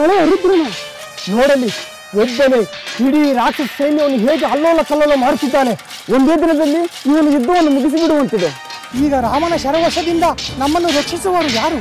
ಹಳೆ ರುದ್ರನು ನೋಡಲಿ, ಒಬ್ಬನೇ ಇಡೀ ರಾಕ್ಷಸ ಸೈನ್ಯವನ್ನು ಹೇಗೆ ಅಲ್ಲೋಲ ಕಲ್ಲೋಲ ಮಾಡುತ್ತಿದ್ದಾನೆ. ಒಂದೇ ದಿನದಲ್ಲಿ ಇವನು ಯುದ್ಧವನ್ನು ಮುಗಿಸಿಬಿಡುವಂತಿದೆ. ಈಗ ರಾಮನ ಶರವಶದಿಂದ ನಮ್ಮನ್ನು ರಕ್ಷಿಸುವವರು ಯಾರು?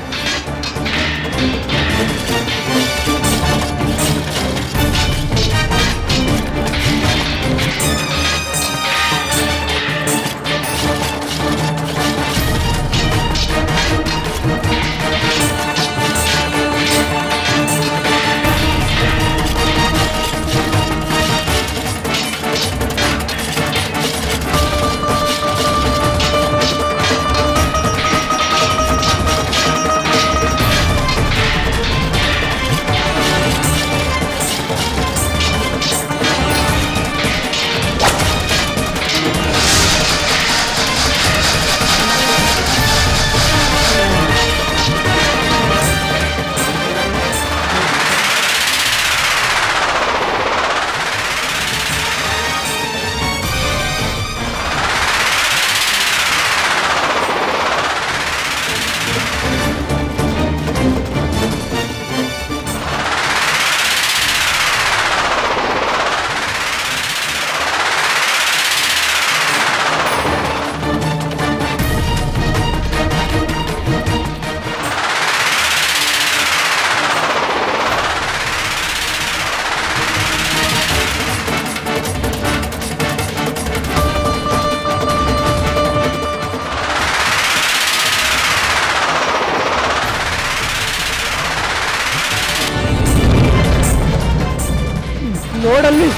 ನೋಡಲ್ಲಿ,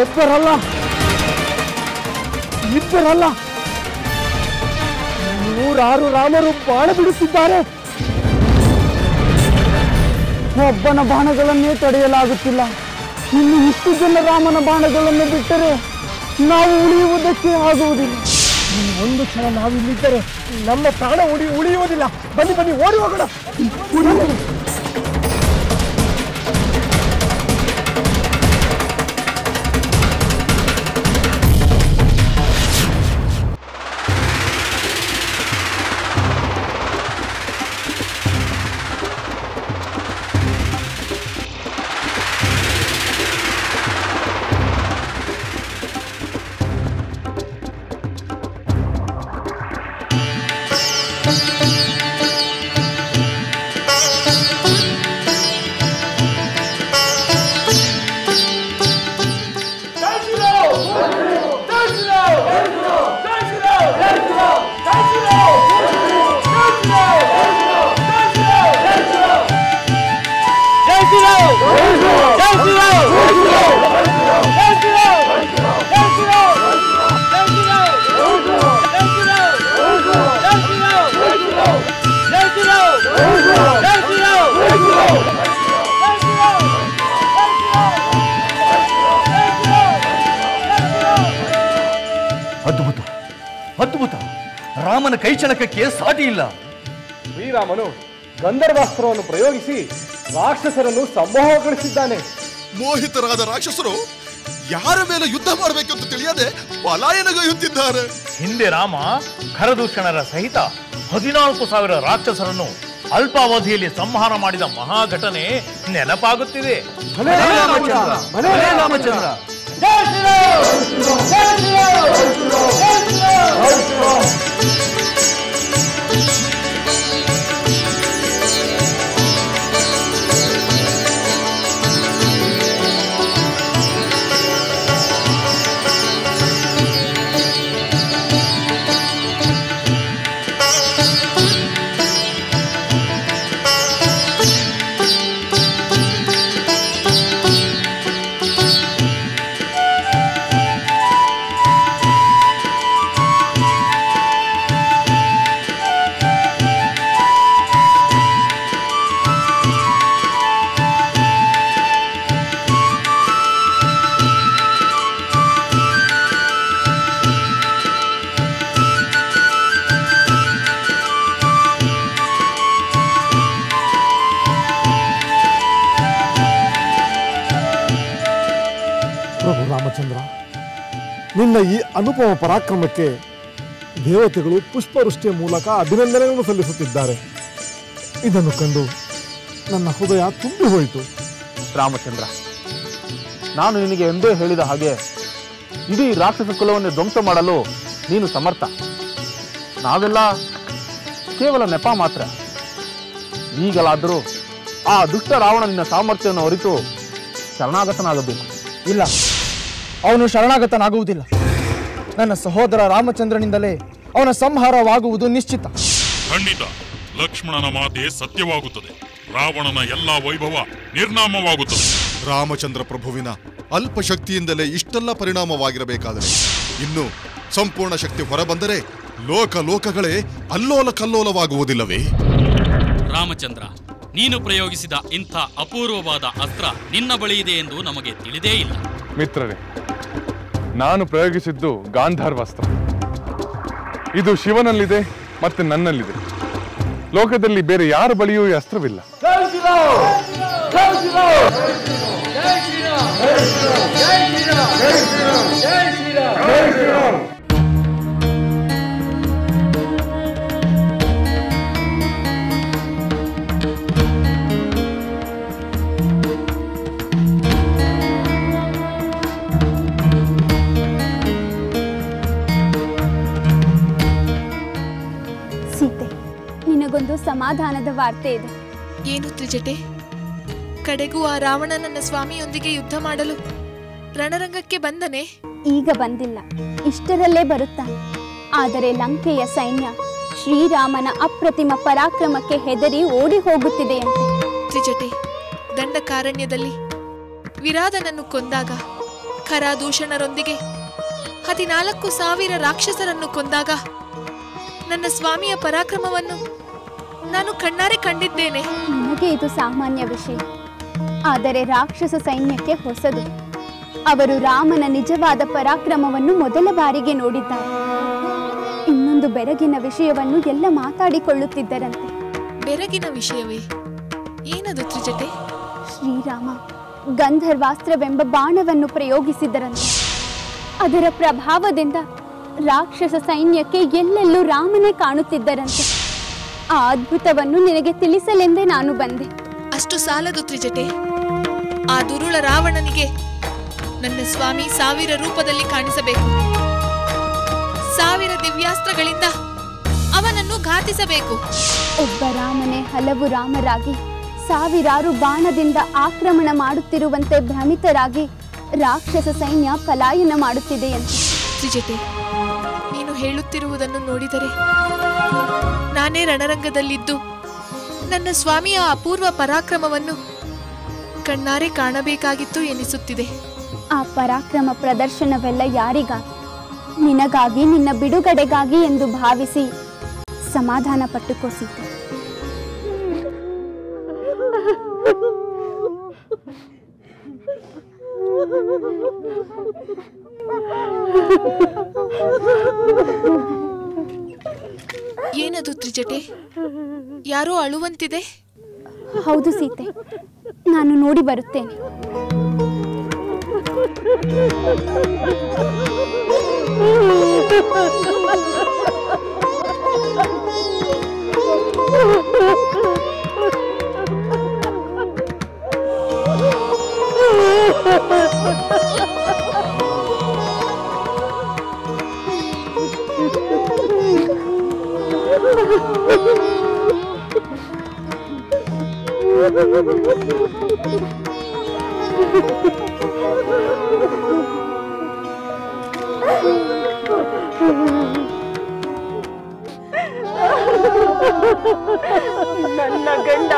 ಒಬ್ಬರಲ್ಲ ಇಬ್ಬರಲ್ಲ 106 ರಾಮರು ಬಾಣ ಬಿಡುತ್ತಿದ್ದಾರೆ. ಒಬ್ಬನ ಬಾಣಗಳನ್ನೇ ತಡೆಯಲಾಗುತ್ತಿಲ್ಲ. ಇನ್ನು ಇಷ್ಟು ಜನ ರಾಮನ ಬಾಣಗಳನ್ನು ಬಿಟ್ಟರೆ ನಾವು ಉಳಿಯುವುದಕ್ಕೆ ಆಗುವುದಿಲ್ಲ. ಒಂದು ಕ್ಷಣ ನಾವು ಇಲ್ಲಿದ್ದರೆ ನಮ್ಮ ಪ್ರಾಣ ಉಳಿಯುವುದಿಲ್ಲ. ಬನ್ನಿ ಬನ್ನಿ, ಓಡಿ ಹೋಗೋಣ. ಅದ್ಭುತ ಅದ್ಭುತ, ರಾಮನ ಕೈಚಳಕಕ್ಕೆ ಸಾಟಿ ಇಲ್ಲ. ಶ್ರೀರಾಮನು ಗಂಧರ್ವಾಸ್ತ್ರವನ್ನು ಪ್ರಯೋಗಿಸಿ ರಾಕ್ಷಸರನ್ನು ಸಂಮೋಹಗೊಳಿಸಿದ್ದಾನೆ. ಮೋಹಿತರಾದ ರಾಕ್ಷಸರು ಯಾರ ಮೇಲೆ ಯುದ್ಧ ಮಾಡಬೇಕೆಂದು ತಿಳಿಯದೆ ಪಲಾಯನಗೈಯುತ್ತಿದ್ದಾರೆ. ಹಿಂದೆ ರಾಮ ಖರದೂಷಣರ ಸಹಿತ 14,000 ರಾಕ್ಷಸರನ್ನು ಅಲ್ಪಾವಧಿಯಲ್ಲಿ ಸಂಹಾರ ಮಾಡಿದ ಮಹಾಘಟನೆ ನೆನಪಾಗುತ್ತಿದೆ. ರಾಮಚಂದ್ರ, ನಿನ್ನ ಈ ಅನುಪಮ ಪರಾಕ್ರಮಕ್ಕೆ ದೇವತೆಗಳು ಪುಷ್ಪವೃಷ್ಟಿಯ ಮೂಲಕ ಅಭಿನಂದನೆಗಳನ್ನು ಸಲ್ಲಿಸುತ್ತಿದ್ದಾರೆ. ಇದನ್ನು ಕಂಡು ನನ್ನ ಹೃದಯ ತುಂಬಿ ಹೋಯಿತು. ರಾಮಚಂದ್ರ, ನಾನು ನಿನಗೆ ಎಂದೇ ಹೇಳಿದ ಹಾಗೆ ಇಡೀ ರಾಕ್ಷಸ ಕುಲವನ್ನು ಧ್ವಂಸ ಮಾಡಲು ನೀನು ಸಮರ್ಥ. ನಾವೆಲ್ಲ ಕೇವಲ ನೆಪ ಮಾತ್ರ. ಈಗಲಾದರೂ ಆ ದುಷ್ಟ ರಾವಣ ನಿನ್ನ ಸಾಮರ್ಥ್ಯವನ್ನು ಅರಿತು ಶರಣಾಗತನಾಗಬೇಕು. ಇಲ್ಲ, ಅವನು ಶರಣಾಗತನಾಗುವುದಿಲ್ಲ. ನನ್ನ ಸಹೋದರ ರಾಮಚಂದ್ರನಿಂದಲೇ ಅವನ ಸಂಹಾರವಾಗುವುದು ನಿಶ್ಚಿತ. ಖಂಡಿತ ಲಕ್ಷ್ಮಣನ ಮಾತೆ ಸತ್ಯವಾಗುತ್ತದೆ. ರಾವಣನ ಎಲ್ಲಾ ವೈಭವ ನಿರ್ನಾಮವಾಗುತ್ತದೆ. ರಾಮಚಂದ್ರ ಪ್ರಭುವಿನ ಅಲ್ಪ ಶಕ್ತಿಯಿಂದಲೇ ಇಷ್ಟೆಲ್ಲ ಪರಿಣಾಮವಾಗಿರಬೇಕಾದರೆ ಇನ್ನು ಸಂಪೂರ್ಣ ಶಕ್ತಿ ಹೊರಬಂದರೆ ಲೋಕಗಳೇ ಅಲ್ಲೋಲ ಕಲ್ಲೋಲವಾಗುವುದಿಲ್ಲವೇ? ರಾಮಚಂದ್ರ, ನೀನು ಪ್ರಯೋಗಿಸಿದ ಇಂಥ ಅಪೂರ್ವವಾದ ಅಸ್ತ್ರ ನಿನ್ನ ಬಳಿ ಇದೆ ಎಂದು ನಮಗೆ ತಿಳಿದೇ ಇಲ್ಲ. ಮಿತ್ರರೇ, ನಾನು ಪ್ರಯೋಗಿಸಿದ್ದು ಗಾಂಧಾರ್ವಾಸ್ತ್ರ. ಇದು ಶಿವನಲ್ಲಿದೆ ಮತ್ತೆ ನನ್ನಲ್ಲಿದೆ. ಲೋಕದಲ್ಲಿ ಬೇರೆ ಯಾರ ಬಳಿಯೂ ಈ ಅಸ್ತ್ರವಿಲ್ಲ. ಸೀತೆ, ನಿನಗೊಂದು ಸಮಾಧಾನದ ವಾರ್ತೆ ಇದೆ. ಏನು ತ್ರಿಜಟೆ? ಕಡೆಗೂ ಆ ರಾವಣ ನನ್ನ ಸ್ವಾಮಿಯೊಂದಿಗೆ ಯುದ್ಧ ಮಾಡಲು ರಣರಂಗಕ್ಕೆ ಬಂದನೆ? ಈಗ ಬಂದಿಲ್ಲ, ಇಷ್ಟರಲ್ಲೇ ಬರುತ್ತಾನೆ. ಆದರೆ ಲಂಕೆಯ ಸೈನ್ಯ ಶ್ರೀರಾಮನ ಅಪ್ರತಿಮ ಪರಾಕ್ರಮಕ್ಕೆ ಹೆದರಿ ಓಡಿ ಹೋಗುತ್ತಿದೆಯಂತೆ. ತ್ರಿಜಟೆ, ದಂಡಕಾರಣ್ಯದಲ್ಲಿ ವಿರಾಧನನ್ನು ಕೊಂದಾಗ, ಖರಾದೂಷಣರೊಂದಿಗೆ 14,000 ರಾಕ್ಷಸರನ್ನು ಕೊಂದಾಗ ನನ್ನ ಸ್ವಾಮಿಯ ಪರಾಕ್ರಮವನ್ನು ನಾನು ಕಣ್ಣಾರೆ ಕಂಡಿದ್ದೇನೆ. ನಿಮಗೆ ಇದು ಸಾಮಾನ್ಯ ವಿಷಯ, ಆದರೆ ರಾಕ್ಷಸ ಸೈನ್ಯಕ್ಕೆ ಹೊಸದು. ಅವರು ರಾಮನ ನಿಜವಾದ ಪರಾಕ್ರಮವನ್ನು ಮೊದಲ ಬಾರಿಗೆ ನೋಡಿದ್ದಾರೆ. ಇನ್ನೊಂದು ಬೆರಗಿನ ವಿಷಯವನ್ನು ಎಲ್ಲ ಮಾತಾಡಿಕೊಳ್ಳುತ್ತಿದ್ದರಂತೆ. ಬೆರಗಿನ ವಿಷಯವೇ? ಏನದು ತ್ರಿಜಟೆ? ಶ್ರೀರಾಮ ಗಂಧರ್ವಾಸ್ತ್ರವೆಂಬ ಬಾಣವನ್ನು ಪ್ರಯೋಗಿಸಿದರಂತೆ. ಅದರ ಪ್ರಭಾವದಿಂದ ರಾಕ್ಷಸ ಸೈನ್ಯಕ್ಕೆ ಎಲ್ಲೆಲ್ಲೂ ರಾಮನೇ ಕಾಣುತ್ತಿದ್ದರಂತೆ. ಆ ಅದ್ಭುತವನ್ನು ನಿನಗೆ ತಿಳಿಸಲೆಂದೇ ನಾನು ಬಂದೆ. ಅಷ್ಟು ಸಾಲದು ತ್ರಿಜಟೆ. ಆ ದುರುಳ ರಾವಣನಿಗೆ ನನ್ನ ಸ್ವಾಮಿ 1000 ರೂಪದಲ್ಲಿ ಕಾಣಿಸಬೇಕು. 1000 ದಿವ್ಯಾಸ್ತ್ರಗಳಿಂದ ಅವನನ್ನು ಘಾತಿಸಬೇಕು. ಒಬ್ಬ ರಾಮನೇ ಹಲವು ರಾಮರಾಗಿ 1000 ಬಾಣದಿಂದ ಆಕ್ರಮಣ ಮಾಡುತ್ತಿರುವಂತೆ ಭ್ರಮಿತರಾಗಿ ರಾಕ್ಷಸ ಸೈನ್ಯ ಪಲಾಯನ ಮಾಡುತ್ತಿದೆಯಂತೆ. ತ್ರಿಜಟೆ, ನೀನು ಹೇಳುತ್ತಿರುವುದನ್ನು ನೋಡಿದರೆ ನಾನೇ ರಣರಂಗದಲ್ಲಿದ್ದು ನನ್ನ ಸ್ವಾಮಿಯ ಅಪೂರ್ವ ಪರಾಕ್ರಮವನ್ನು ಕಣ್ಣಾರೆ ಕಾಣಬೇಕಾಗಿತ್ತು ಎನಿಸುತ್ತಿದೆ. ಆ ಪರಾಕ್ರಮ ಪ್ರದರ್ಶನವೆಲ್ಲ ಯಾರಿಗಾಗಿ? ನಿನಗಾಗಿ, ನಿನ್ನ ಬಿಡುಗಡೆಗಾಗಿ ಎಂದು ಭಾವಿಸಿ ಸಮಾಧಾನ ಪಟ್ಟುಕೋಸಿದ್ದೆ. ಏನದು ತ್ರಿಜಟೆ? ಯಾರೋ ಅಳುವಂತಿದೆ. ಹೌದು ಸೀತೆ, ನಾನು ನೋಡಿ ಬರುತ್ತೇನೆ. ನನ್ನ ಗಂಡ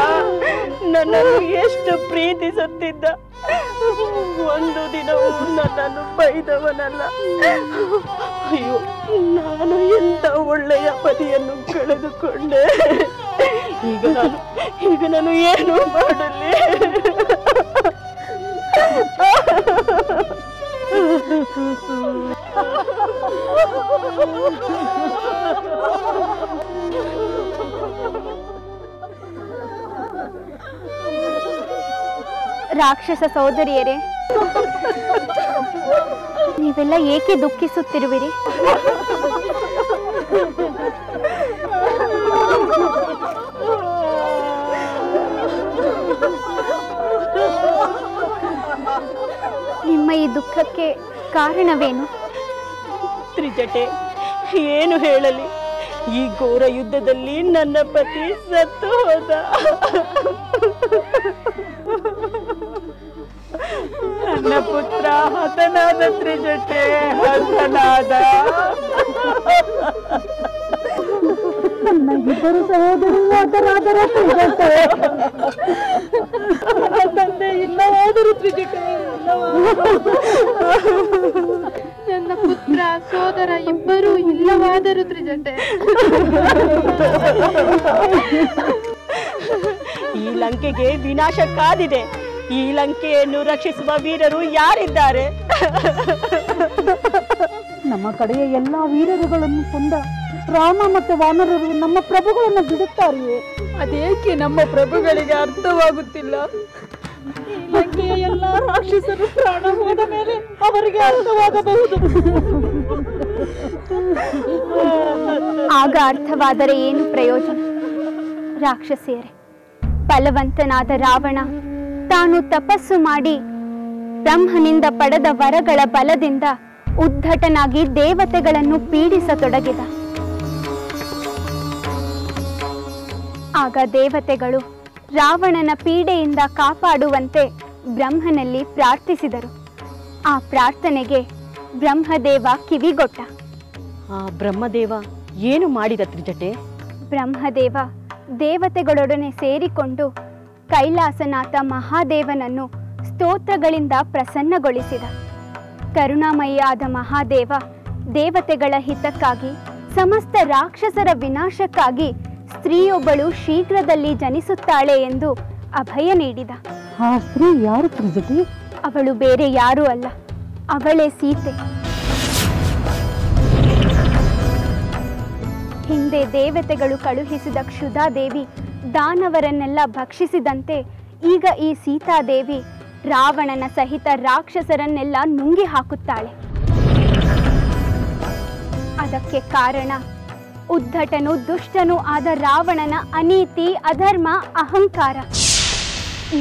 ನನ್ನನ್ನು ಎಷ್ಟು ಪ್ರೀತಿಸುತ್ತಿದ್ದ. ಒಂದು ದಿನವೂ ನನ್ನನ್ನು ಬೈದವನಲ್ಲ. ಅಯ್ಯೋ, ನಾನು ಎಂತ ಒಳ್ಳೆಯ ಪತಿಯನ್ನು ಕಳೆದುಕೊಂಡೆ. ಈಗ ನಾನು ಏನು ಮಾಡಲಿ? ರಾಕ್ಷಸ ಸೋದರಿಯರೇ, ನೀವೆಲ್ಲ ಏಕೆ ದುಃಖಿಸುತ್ತಿರುವಿರಿ? ಈ ದುಃಖಕ್ಕೆ ಕಾರಣವೇನು? ತ್ರಿಜಟೆ, ಏನು ಹೇಳಲಿ? ಈ ಘೋರ ಯುದ್ಧದಲ್ಲಿ ನನ್ನ ಪತಿ ಸತ್ತು ಹೋದ. ನನ್ನ ಪುತ್ರ ಹತನಾದ ತ್ರಿಜಟೆ, ಹತನಾದ. ನನ್ನ ಇಬ್ಬರು ಸಹೋದರರು ಹತರಾದರ ತ್ರಿಜಟೆ. ತಂದೆ ಇಲ್ಲವಾದರೂ ತ್ರಿಜಟೆ, ನನ್ನ ಪುತ್ರ ಸೋದರ ಇಬ್ಬರೂ ಇಲ್ಲವಾದರೂ ತ್ರಿಜಟೆ. ಈ ಲಂಕೆಗೆ ವಿನಾಶ ಕಾದಿದೆ. ಈ ಲಂಕೆಯನ್ನು ರಕ್ಷಿಸುವ ವೀರರು ಯಾರಿದ್ದಾರೆ? ನಮ್ಮ ಕಡೆಯ ಎಲ್ಲಾ ವೀರರುಗಳನ್ನು ಕೊಂದ ರಾಮ ಮತ್ತು ವಾನರರು ನಮ್ಮ ಪ್ರಭುಗಳನ್ನು ಬಿಡುತ್ತಾರೆಯೇ? ಅದೇಕೆ ನಮ್ಮ ಪ್ರಭುಗಳಿಗೆ ಅರ್ಥವಾಗುತ್ತಿಲ್ಲ? ಈ ಲಂಕೆಯ ಎಲ್ಲ ರಾಕ್ಷಸರು ಪ್ರಾಣ ಹೋದ ಮೇಲೆ ಅವರಿಗೆ ಅರ್ಥವಾಗಬಹುದು. ಆಗ ಅರ್ಥವಾದರೆ ಏನು ಪ್ರಯೋಜನ? ರಾಕ್ಷಸಿಯರೇ, ಬಲವಂತನಾದ ರಾವಣ ತಾನು ತಪಸ್ಸು ಮಾಡಿ ಬ್ರಹ್ಮನಿಂದ ಪಡೆದ ವರಗಳ ಬಲದಿಂದ ಉದ್ಧಟನಾಗಿ ದೇವತೆಗಳನ್ನು ಪೀಡಿಸತೊಡಗಿದ. ಆಗ ದೇವತೆಗಳು ರಾವಣನ ಪೀಡೆಯಿಂದ ಕಾಪಾಡುವಂತೆ ಬ್ರಹ್ಮನಲ್ಲಿ ಪ್ರಾರ್ಥಿಸಿದರು. ಆ ಪ್ರಾರ್ಥನೆಗೆ ಬ್ರಹ್ಮದೇವ ಕಿವಿಗೊಟ್ಟ. ಆ ಬ್ರಹ್ಮದೇವ ಏನು ಮಾಡಿದ ತ್ರಿಜಟೆ? ಬ್ರಹ್ಮದೇವ ದೇವತೆಗಳೊಡನೆ ಸೇರಿಕೊಂಡು ಕೈಲಾಸನಾಥ ಮಹಾದೇವನನ್ನು ಸ್ತೋತ್ರಗಳಿಂದ ಪ್ರಸನ್ನಗೊಳಿಸಿದ. ಕರುಣಾಮಯಿಯಾದ ಮಹಾದೇವ ದೇವತೆಗಳ ಹಿತಕ್ಕಾಗಿ, ಸಮಸ್ತ ರಾಕ್ಷಸರ ವಿನಾಶಕ್ಕಾಗಿ ಸ್ತ್ರೀಯೊಬ್ಬಳು ಶೀಘ್ರದಲ್ಲಿ ಜನಿಸುತ್ತಾಳೆ ಎಂದು ಅಭಯ ನೀಡಿದ. ಆ ಸ್ತ್ರೀ ಯಾರು ತ್ರಿಜಟೆ? ಅವಳು ಬೇರೆ ಯಾರೂ ಅಲ್ಲ, ಅವಳೇ ಸೀತೆ. ಹಿಂದೆ ದೇವತೆಗಳು ಕಳುಹಿಸಿದ ಕ್ಷುಧಾದೇವಿ ದಾನವರನ್ನೆಲ್ಲ ಭಕ್ಷಿಸಿದಂತೆ ಈಗ ಈ ಸೀತಾದೇವಿ ರಾವಣನ ಸಹಿತ ರಾಕ್ಷಸರನ್ನೆಲ್ಲ ನುಂಗಿ ಹಾಕುತ್ತಾಳೆ. ಅದಕ್ಕೆ ಕಾರಣ ಉದ್ಧಟನು ದುಷ್ಟನೂ ಆದ ರಾವಣನ ಅನೀತಿ, ಅಧರ್ಮ, ಅಹಂಕಾರ.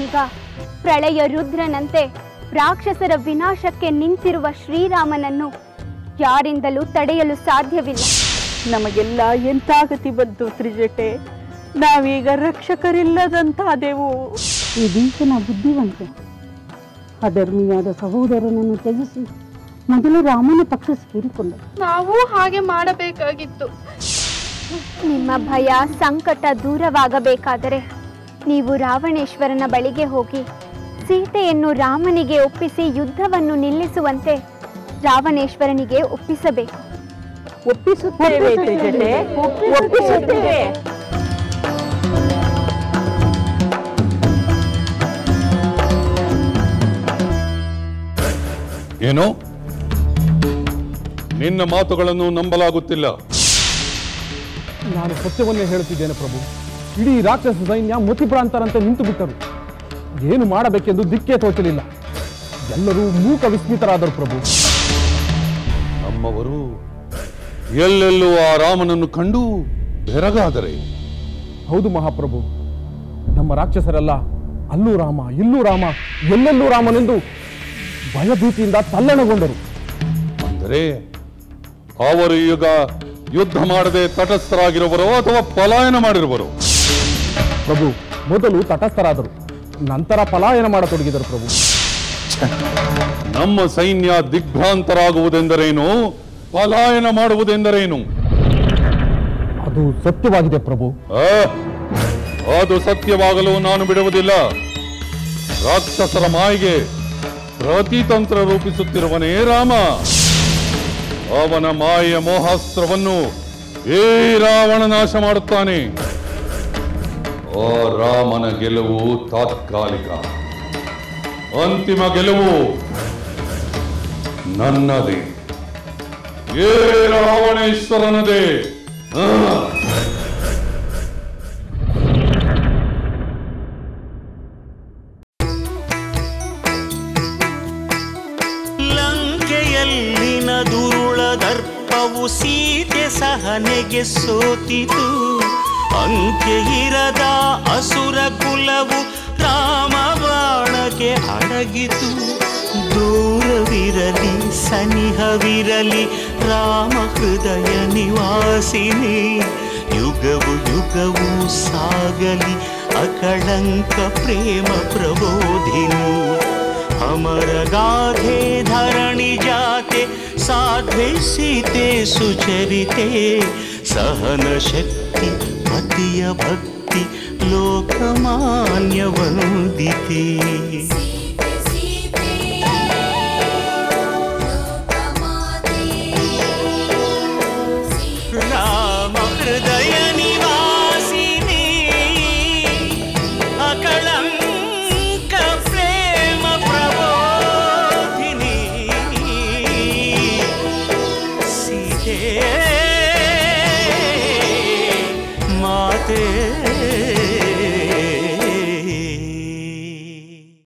ಈಗ ಪ್ರಳಯ ರುದ್ರನಂತೆ ರಾಕ್ಷಸರ ವಿನಾಶಕ್ಕೆ ನಿಂತಿರುವ ಶ್ರೀರಾಮನನ್ನು ಯಾರಿಂದಲೂ ತಡೆಯಲು ಸಾಧ್ಯವಿಲ್ಲ. ನಮಗೆಲ್ಲ ಎಂಥ ಗತಿ ಬಂತು ತ್ರಿಜಟೆ? ನಾವೀಗ ರಕ್ಷಕರಿಲ್ಲದಂತಾದೆವು. ಈ ಭೀಷಣ ಬುದ್ಧಿವಂತ ಅಧರ್ಮಿಯಾದ ಸಹೋದರನನ್ನು ತ್ಯಜಿಸಿ ಮೊದಲು ರಾಮನ ಪಕ್ಷ ಸೇರಿಕೊಂಡ. ನಾವು ಹಾಗೆ ಮಾಡಬೇಕಾಗಿತ್ತು. ನಿಮ್ಮ ಭಯ, ಸಂಕಟ ದೂರವಾಗಬೇಕಾದರೆ ನೀವು ರಾವಣೇಶ್ವರನ ಬಳಿಗೆ ಹೋಗಿ ಸೀತೆಯನ್ನು ರಾಮನಿಗೆ ಒಪ್ಪಿಸಿ ಯುದ್ಧವನ್ನು ನಿಲ್ಲಿಸುವಂತೆ ರಾವಣೇಶ್ವರನಿಗೆ ಒಪ್ಪಿಸಬೇಕು. ಒಪ್ಪಿಸುತ್ತೇವೆ ತ್ರಿಜಟೆ, ಒಪ್ಪಿಸುತ್ತೇವೆ. ಏನೋ ನಿನ್ನ ಮಾತುಗಳನ್ನು ನಂಬಲಾಗುತ್ತಿಲ್ಲ. ನಾನು ಸತ್ಯವನ್ನೇ ಹೇಳುತ್ತಿದ್ದೇನೆ ಪ್ರಭು. ಇಡೀ ರಾಕ್ಷಸ ಸೈನ್ಯ ಮತಿಭ್ರಾಂತರಂತೆ ನಿಂತು ಬಿಟ್ಟರು. ಏನು ಮಾಡಬೇಕೆಂದು ದಿಕ್ಕೇ ತೋಚಲಿಲ್ಲ. ಎಲ್ಲರೂ ಮೂಕ ವಿಸ್ಮಿತರಾದರು ಪ್ರಭು. ನಮ್ಮವರು ಎಲ್ಲೆಲ್ಲೂ ಆ ರಾಮನನ್ನು ಕಂಡು ಬೆರಗಾದರೆ. ಹೌದು ಮಹಾಪ್ರಭು, ನಮ್ಮ ರಾಕ್ಷಸರೆಲ್ಲ ಅಲ್ಲೂ ರಾಮ, ಇಲ್ಲೂ ರಾಮ, ಎಲ್ಲೆಲ್ಲೂ ರಾಮನೆಂದು ಭಯಭೀತಿಯಿಂದ ತಲ್ಲಣಗೊಂಡರು. ಅಂದರೆ ಅವರು ಈಗ ಯುದ್ಧ ಮಾಡದೆ ತಟಸ್ಥರಾಗಿರುವರೋ ಅಥವಾ ಪಲಾಯನ ಮಾಡಿರುವರೋ? ಪ್ರಭು, ಮೊದಲು ತಟಸ್ಥರಾದರು, ನಂತರ ಪಲಾಯನ ಮಾಡತೊಡಗಿದರು ಪ್ರಭು. ನಮ್ಮ ಸೈನ್ಯ ದಿಗ್ಭ್ರಾಂತರಾಗುವುದೆಂದರೇನು, ಪಲಾಯನ ಮಾಡುವುದೆಂದರೇನು? ಅದು ಸತ್ಯವಾಗಿದೆ ಪ್ರಭು. ಅದು ಸತ್ಯವಾಗಲು ನಾನು ಬಿಡುವುದಿಲ್ಲ. ರಾಕ್ಷಸರ ಮಾಯಿಗೆ ಪ್ರತಿತಂತ್ರ ರೂಪಿಸುತ್ತಿರುವನೇ ರಾಮ. ಅವನ ಮಾಯೆಯ ಮೋಹಾಸ್ತ್ರವನ್ನು ಈ ರಾವಣ ನಾಶ ಮಾಡುತ್ತಾನೆ. ಆ ರಾಮನ ಗೆಲುವು ತಾತ್ಕಾಲಿಕ, ಅಂತಿಮ ಗೆಲುವು ನನ್ನದೇ, ಏ ರಾವಣೇಶ್ವರನದೇ. ಲಂಕೆಯಲ್ಲಿನ ದುರುಳ ದರ್ಪವು ಸೀತೆ ಸಹನೆಗೆ ಸೋತಿತು. ಅಂತ್ಯ ಇರದ ಅಸುರ ಕುಲವು ರಾಮ ಬಾಣಕ್ಕೆ ಅಡಗಿತು. ದೂರವಿರಲಿ ಸನಿಹವಿರಲಿ ರಾಮ ಹೃದಯ ನಿವಾಸಿನಿ ಯುಗವು ಯುಗವು ಸಾಗಲಿ ಅಕಳಂಕ ಪ್ರೇಮ ಪ್ರಬೋಧಿನಿ ಅಮರ ಗಾಧೆ ಧರಣಿ ಜಾತೆ ಸಾಧ್ವೆ ಸೀತೆ ಸುಚರಿತೆ ಸಹನ ಶಕ್ತಿ ಪತಿಯ ಭಕ್ತಿ ಲೋಕಮಾನ್ಯ ವಂದಿತೆ